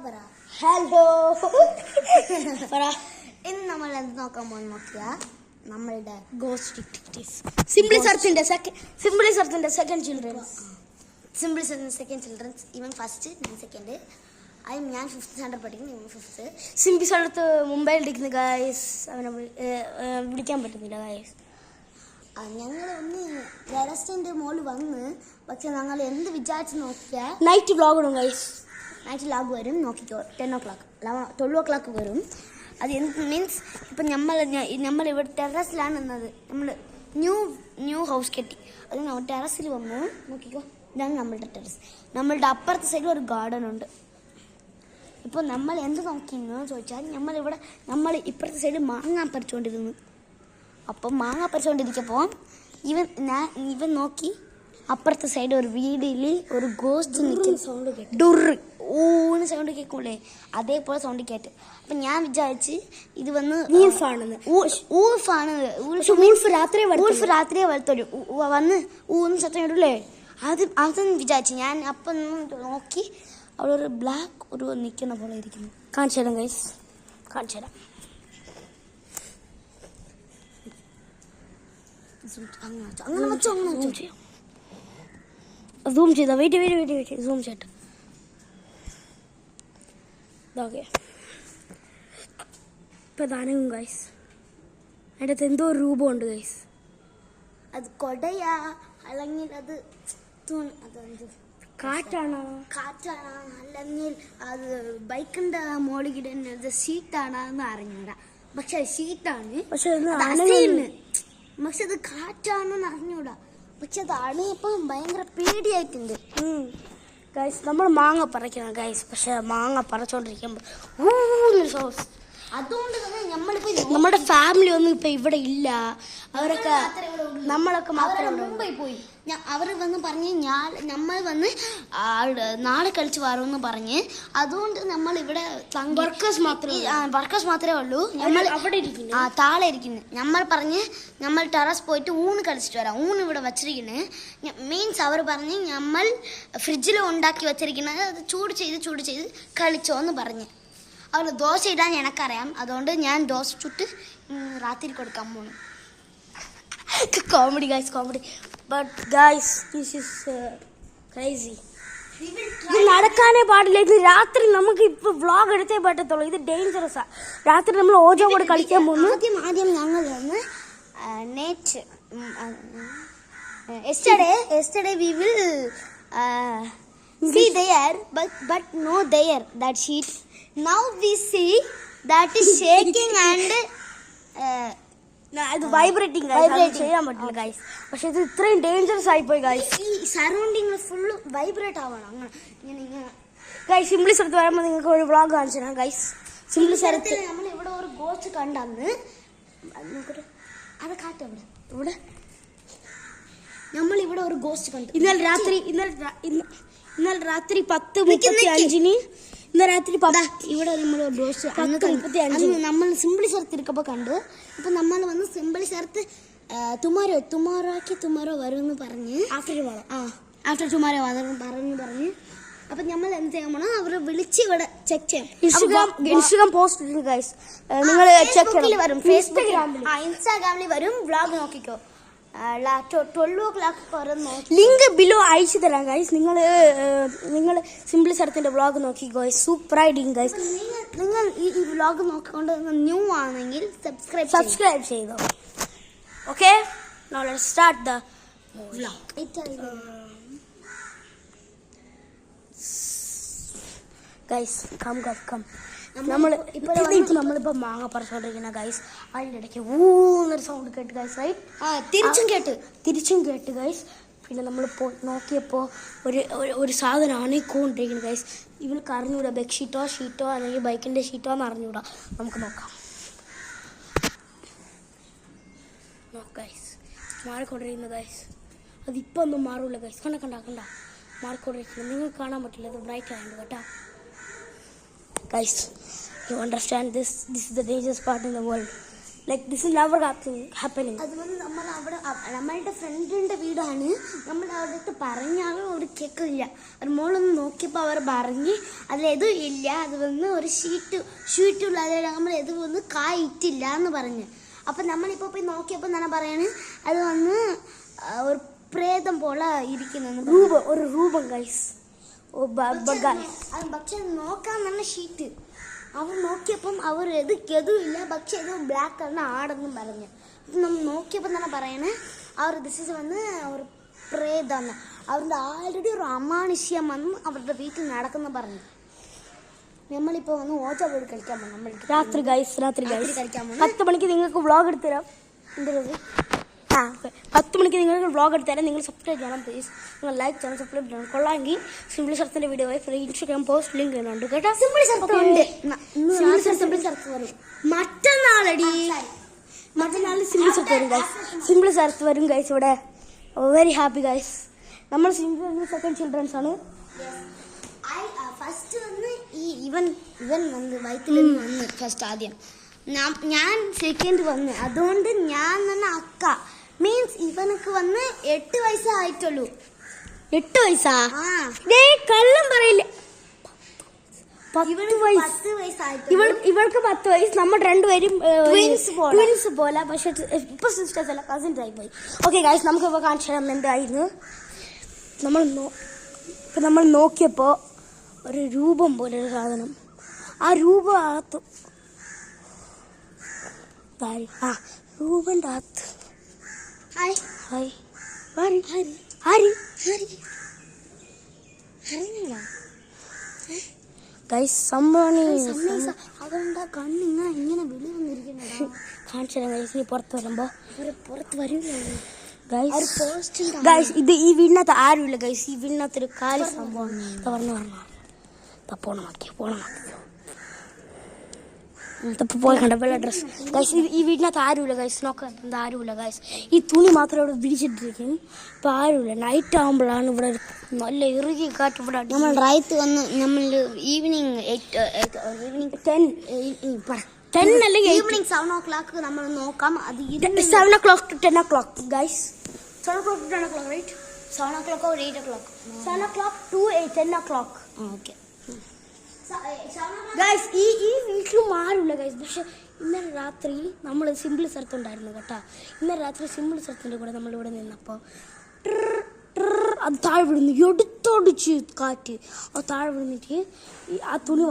Hello ഇന്ന് നമ്മൾ എന്ത് നോക്കാൻ പോകുന്ന നോക്കിയാൽ നമ്മളുടെ ഗോസ്റ്റ് ഡിറ്റക്റ്റീവ്സ് സിംപ്ലി സർത്തിന്റെ സെക്കൻഡ് ചിൽഡ്രൻസ് ഇവൻ ഫസ്റ്റ് ഞാൻ സെക്കൻഡ് ഞാൻ 5th സ്റ്റാൻഡേർഡ് പഠിക്കുന്നു ഇവൻ 5th. സിംപ്ലി സ്ഥലത്ത് മുംബൈയിൽ ഇരിക്കുന്ന ഗായ്സ് അവനെ വിളിക്കാൻ പറ്റുന്നില്ല ഗായ്സ്. ഞങ്ങൾ ഒന്ന് ടെറസിൻ്റെ മുകളിൽ വന്ന് പക്ഷെ ഞങ്ങൾ എന്ത് വിചാരിച്ച് നോക്കിയാൽ നൈറ്റ് വ്ളോഗ് ഇടും ഗൈസ്. നൈറ്റ് വ്ളോഗ് വരും നോക്കിക്കോ. 10 o'clock 12 o'clock വരും. അത് എന്ത് മീൻസ് ഇപ്പം നമ്മളിവിടെ ടെറസിലാണ് നിന്നത്. നമ്മൾ ന്യൂ ഹൗസ് കെട്ടി അത് ടെറസിൽ വന്നു നോക്കിക്കോ. ഇതാണ് നമ്മളുടെ ടെറസ്. നമ്മളുടെ അപ്പുറത്തെ സൈഡിൽ ഒരു ഗാർഡൻ ഉണ്ട്. ഇപ്പോൾ നമ്മൾ എന്ത് നോക്കിയെന്ന് ചോദിച്ചാൽ നമ്മൾ ഇപ്പുറത്തെ സൈഡ് മാങ്ങ പറിച്ചുകൊണ്ടിരുന്നു. അപ്പം മാങ്ങ പറിച്ചുകൊണ്ടിരിക്കപ്പോൾ ഇവൻ നോക്കി അപ്പുറത്തെ സൈഡ് ഒരു വീടിൽ ഒരു ഗോസ്റ്റ് നിൽക്കുന്ന സൗണ്ട് കേട്ടു. ഡുറ് ഊന്ന് സൗണ്ട് കേൾക്കൂലേ, അതേപോലെ സൗണ്ട് കേട്ട്. അപ്പം ഞാൻ വിചാരിച്ച് ഇത് വന്ന് ഊൾഫ് രാത്രിയെ വളർത്തോളൂ വന്ന് ഊന്ന് സത്യം ഇടൂലേ, അതൊന്നും വിചാരിച്ചു ഞാൻ. അപ്പം നോക്കി അവിടെ ഒരു ബ്ലാക്ക് ഒരു നിൽക്കുന്ന പോലെ ഇരിക്കുന്നു. കാണിച്ചു തരാം ഗൈസ്, കാണിച്ചു തരാം. സൂം ചെയ്താ വെയിറ്റ് സൂം ചെയ്തിട്ട് ഓക്കെ. ഇപ്പം ദാനവും ഗൈസ് അതിൻ്റെ അകത്ത് എന്തോ ഒരു രൂപമുണ്ട് ഗൈസ്. അത് കൊടയാ അല്ലെങ്കിൽ അത് കാറ്റാണോ അല്ലെങ്കിൽ അത് ബൈക്കിൻ്റെ മോളികിടുന്നത് ഷീറ്റാണോ എന്ന് അറിഞ്ഞൂടാ. പക്ഷെ അത് ഷീറ്റാണ്, പക്ഷെ അത് കാറ്റാണെന്ന് അറിഞ്ഞൂടാ. പക്ഷെ അത് അണിയപ്പോൾ ഭയങ്കര പേടിയായിട്ടുണ്ട് ഗൈസ്. നമ്മൾ മാങ്ങ പറിക്കണം ഗൈസ്, പക്ഷെ മാങ്ങ പറിച്ചോണ്ടിരിക്കുമ്പോൾ അതുകൊണ്ട് തന്നെ നമ്മുടെ ഫാമിലി ഒന്നും ഇപ്പം ഇവിടെ ഇല്ല. നമ്മളൊക്കെ മാത്രമേ മുംബൈ പോയി. അവർ വന്ന് പറഞ്ഞ് നമ്മൾ വന്ന് നാളെ കളിച്ച് വരുമെന്ന് പറഞ്ഞ്, അതുകൊണ്ട് നമ്മൾ ഇവിടെ വർക്കേഴ്സ് മാത്രമേ ഉള്ളൂ. നമ്മൾ അവിടെ ഇരിക്കുന്നു, താഴെ ഇരിക്കുന്നു. നമ്മൾ പറഞ്ഞ് നമ്മൾ ടെറസ് പോയിട്ട് ഊണ് കളിച്ചിട്ട് വരാം. ഊണ് ഇവിടെ വച്ചിരിക്കുന്നത് മീൻസ് അവർ പറഞ്ഞ് നമ്മൾ ഫ്രിഡ്ജിൽ ഉണ്ടാക്കി വച്ചിരിക്കുന്നത് അത് ചൂട് ചെയ്ത് കളിച്ചോ എന്ന് പറഞ്ഞ്. അവർ ദോശ ഇടാൻ എനിക്കറിയാം, അതുകൊണ്ട് ഞാൻ ദോശ ചുട്ട് രാത്രി കൊടുക്കാൻ പോകുന്നു. Comedy guys, comedy. But guys this is crazy. ഇത് നടക്കാനേ പാടില്ല. ഇത് രാത്രി നമുക്ക് ഇപ്പോൾ വ്ളോഗ് എടുത്തേ പറ്റത്തുള്ളൂ. ഇത് ഡേഞ്ചറസാണ്. രാത്രി നമ്മൾ ഓജോ കൂടെ കളിക്കാൻ പോകുന്നു. ആദ്യം ഞങ്ങൾ വന്ന് net yesterday we will see there but no there that sheet. Now we see that is shaking and ഇത് വൈബ്രേറ്റിംഗ് ചെയ്യാൻ പറ്റില്ല ഗൈസ്. പക്ഷെ ഇത് ഇത്രയും ഡേഞ്ചറസ് ആയിപ്പോയി ഗൈസ്. ഈ സറൗണ്ടിങ് ഫുള്ള് വൈബ്രേറ്റ് ആവണം. ഇങ്ങനെ ഗൈസ് സിംപ്ലി സ്ഥലത്ത് വരുമ്പോൾ നിങ്ങൾക്ക് ഒരു വ്ളോഗ് കാണിച്ചു തരാം ഗൈസ്. സിംപ്ലി സ്ഥലത്ത് നമ്മൾ ഇവിടെ ഒരു ഗോസ്റ്റ് കണ്ടന്ന് അത് കാറ്റവിടെ ഇവിടെ നമ്മളിവിടെ ഒരു ഗോസ്റ്റ് കണ്ടു. ഇന്നലെ രാത്രി 10:35 ഇന്നലെ രാത്രി ഇവിടെ നമ്മൾ ഗോസ്റ്റ് നമ്മൾ സിംപ്ലി സ്ഥലത്ത് ഇരിക്കുമ്പോൾ കണ്ടു. ഇപ്പം നമ്മൾ വന്ന് സിംപ്ലി സ്ഥലത്ത് ടുമാറോ വരുമെന്ന് പറഞ്ഞ് ആഫ്റ്റർ ടുമാറോ പറഞ്ഞ് അപ്പം നമ്മൾ എന്ത് ചെയ്യാൻ പോകണം, അവരെ വിളിച്ച് ഇവിടെ ചെക്ക് ചെയ്യാം. ഇൻസ്റ്റാഗ്രാം പോസ്റ്റ് ഗൈസ്, നിങ്ങൾ ചെക്ക് വരും. ഇൻസ്റ്റാഗ്രാമിൽ വരും. വ്ളോഗ് നോക്കിക്കോ. 12 o'clock ലിങ്ക് ബിലോ അയച്ചു തരാം ഗൈസ്. നിങ്ങൾ സിംപ്ലി സ്ഥലത്തിൻ്റെ വ്ളോഗ് നോക്കി ഗൈസ്, സൂപ്പറായിട്ടിരിക്കും ഗൈസ്. നിങ്ങൾ ഈ വ്ളോഗ് നോക്കിക്കൊണ്ട് ന്യൂ ആണെങ്കിൽ സബ്സ്ക്രൈബ് ചെയ്തോ. Okay, now let's start the vlog. Guys come നമ്മളിപ്പോൾ മാങ്ങ പറിച്ചോണ്ടിരിക്കുന്ന ഗൈസ്. അതിൻ്റെ ഇടയ്ക്ക് ഊന്നൊരു സൗണ്ട് കേട്ട് ഗൈസ്. റൈറ്റ്, തിരിച്ചും കേട്ട് ഗൈസ്. പിന്നെ നമ്മൾ നോക്കിയപ്പോൾ ഒരു സാധനം അണിക്കൊണ്ടിരിക്കുന്നത് ഗൈസ്. ഇവൾക്ക് അറിഞ്ഞൂടാ ഷീറ്റോ അല്ലെങ്കിൽ ബൈക്കിൻ്റെ ഷീറ്റോ എന്ന് അറിഞ്ഞൂടാ. നമുക്ക് നോക്കാം ഗൈസ്. മാറിക്കൊണ്ടിരിക്കുന്നു ഗൈസ്. അതിപ്പോൾ ഒന്നും മാറൂല ഗൈസ്. കണ്ട മാറിക്കൊണ്ടിരിക്കുന്നു. നിങ്ങൾക്ക് കാണാൻ പറ്റില്ല, അത് ബ്രൈറ്റ് ആയതുകൊണ്ട് കേട്ടോ guys. You understand this is the dangerous part in the world. Like this is never happening. അത് വന്ന് നമ്മൾ അവിടെ നമ്മളുടെ ഫ്രണ്ടിൻ്റെ വീടാണ്. നമ്മൾ അവിടുത്തെ പറഞ്ഞാലും അവർ കേൾക്കില്ല. അവർ മോളൊന്ന് നോക്കിയപ്പോൾ അവർ പറഞ്ഞ് അതിലെതും ഇല്ല, അത് വന്ന് ഒരു ഷീറ്റുള്ള അതിൽ നമ്മൾ ഇത് വന്ന് കായിട്ടില്ല എന്ന് പറഞ്ഞ്. അപ്പം നമ്മളിപ്പോൾ പോയി നോക്കിയപ്പോൾ എന്താണ് പറയണത്, അത് വന്ന് ഒരു പ്രേതം പോലെ ഇരിക്കുന്നു. ഒരു രൂപം ഗൈസ്. പക്ഷെ നോക്കാൻ നല്ല ഷീറ്റ്. അവർ നോക്കിയപ്പം അവർ എതും ഇല്ല, പക്ഷെ ഇത് ബ്ലാക്ക് കളറിന് ആടെന്നും പറഞ്ഞു. നമ്മൾ നോക്കിയപ്പോൾ തന്നെ പറയണേ അവർ ദിസ് വന്ന് ഒരു പ്രേതമാണ്. അവരുടെ ആൾറെഡി ഒരു അമാനുഷ്യം വന്ന് അവരുടെ വീട്ടിൽ നടക്കുന്ന പറഞ്ഞു. നമ്മളിപ്പോൾ വന്ന് ഓച്ച പോയി കളിക്കാൻ പോകും. നമ്മൾ രാത്രി കളിക്കാൻ പോകും. 10 മണിക്ക് നിങ്ങൾക്ക് വ്ളോഗ് എടുത്തുതരാം. എന്ത് 10 മണിക്ക് നിങ്ങൾക്ക് വ്ളോഗ് എടുത്തുതരാം. നിങ്ങൾ സബ്സ്ക്രൈബ് ചെയ്യണം പ്ലീസ്. നിങ്ങൾ ലൈക്ക് ചെയ്യണം, സബ്സ്ക്രൈബ് ചെയ്യണം. കൊള്ളാമെങ്കിൽ സിംപിൾ സർത്തിന്റെ വീഡിയോ ഇൻസ്റ്റാഗ്രാം പോസ്റ്റ് ലിങ്ക് ചെയ്യുന്നുണ്ട് കേട്ടോ. സിംപിൾ സർത്ത് വരും മറ്റന്നാൾ സിംപിൾ സർത്ത് വരും ഗൈസ്. സിംപിൾ സർത്ത് വരും ഗൈസ്. ഇവിടെ വെരി ഹാപ്പി ഗൈസ്. നമ്മൾ സിംപിൾ സെക്കൻഡ് ചിൽഡ്രൻസ് ആണ്. ഫസ്റ്റ് വന്ന് ഇവൻ വന്ന് വയറ്റിൽ വന്ന് ഫസ്റ്റ് ആദ്യം ഞാൻ സെക്കൻഡ് വന്ന്. അതുകൊണ്ട് ഞാൻ തന്നെ അക്ക മീൻസ് ഇവനക്ക് വന്ന് 8 വയസ്സേ ആയിട്ടുള്ളൂ. 8 വയസ്സാ? കള്ളം പറയില്ല. 10 വയസ്സായിട്ടുള്ളൂ. ഇവൾക്ക് 10 വയസ്സ്. നമ്മൾ രണ്ടുപേരും ട്വിൻസ് പോലെ. പക്ഷെ ഇപ്പൊ സിസ്റ്റേഴ്സ് അല്ല, കസിൻസ് ആയി പോയി. ഓക്കെ ഗൈസ്, നമുക്ക് ഇപ്പോൾ കാണിച്ചു തരാം എന്തായിരുന്നു. നമ്മൾ നോക്കിയപ്പോൾ ഒരു രൂപം പോലെ ഒരു സാധനം. ആ രൂപം അകത്ത് രൂപൻ്റെ അകത്ത് അവരുടെ കണ്ണിങ്ങനെ ഇങ്ങനെ വെളി വന്നിരിക്കുന്നു. കാണിച്ചു തരാം ഗൈസ്. നീ പുറത്ത് വരില്ല ഗൈസ്. ഇത് ഈ വീടിനകത്ത് ആരുമില്ല ഗൈസ്. ഈ വീടിനകത്തൊരു കാലി സംഭവം പോണം പോയി കണ്ട വെള്ള ഡ്രസ് ഗൈസ്. ഈ വീടിനകത്ത് ആരുമില്ല ഗൈസ്. നോക്കാൻ എന്താ ആരുമില്ല ഗൈസ്. ഈ തുണി മാത്രം ഇവിടെ വിരിച്ചിട്ടിരിക്കും. ഇപ്പം ആരുമില്ല. നൈറ്റ് ആകുമ്പോഴാണ് ഇവിടെ നല്ല ഇറുകി കാറ്റ് ഇവിടെ. നമ്മൾ റൈറ്റ് വന്ന് നമ്മൾ ഈവനിങ് 10 അല്ലെങ്കിൽ ഈവനിങ് 7 o'clock നമ്മൾ നോക്കാം. അത് 7 o'clock to 10 o'clock guys. 7 o'clock to 10 o'clock right. 7 o'clock or 8 o'clock? 7 o'clock to 10 o'clock. Okay guys. ഈ വീട്ടിലും ആരുമില്ല ഗൈസ്. പക്ഷെ ഇന്നലെ രാത്രി നമ്മൾ സിംപിൾ സ്ഥലത്തുണ്ടായിരുന്നു കേട്ടോ. ഇന്നലെ രാത്രി സിംപിൾ സ്ഥലത്തിൻ്റെ കൂടെ നമ്മളിവിടെ നിന്നപ്പോൾ അത് താഴെ വിടുന്നു. എടുത്തോടിച്ച് കാറ്റ്. അത് താഴെ വിടുന്നിട്ട് ആ തുണി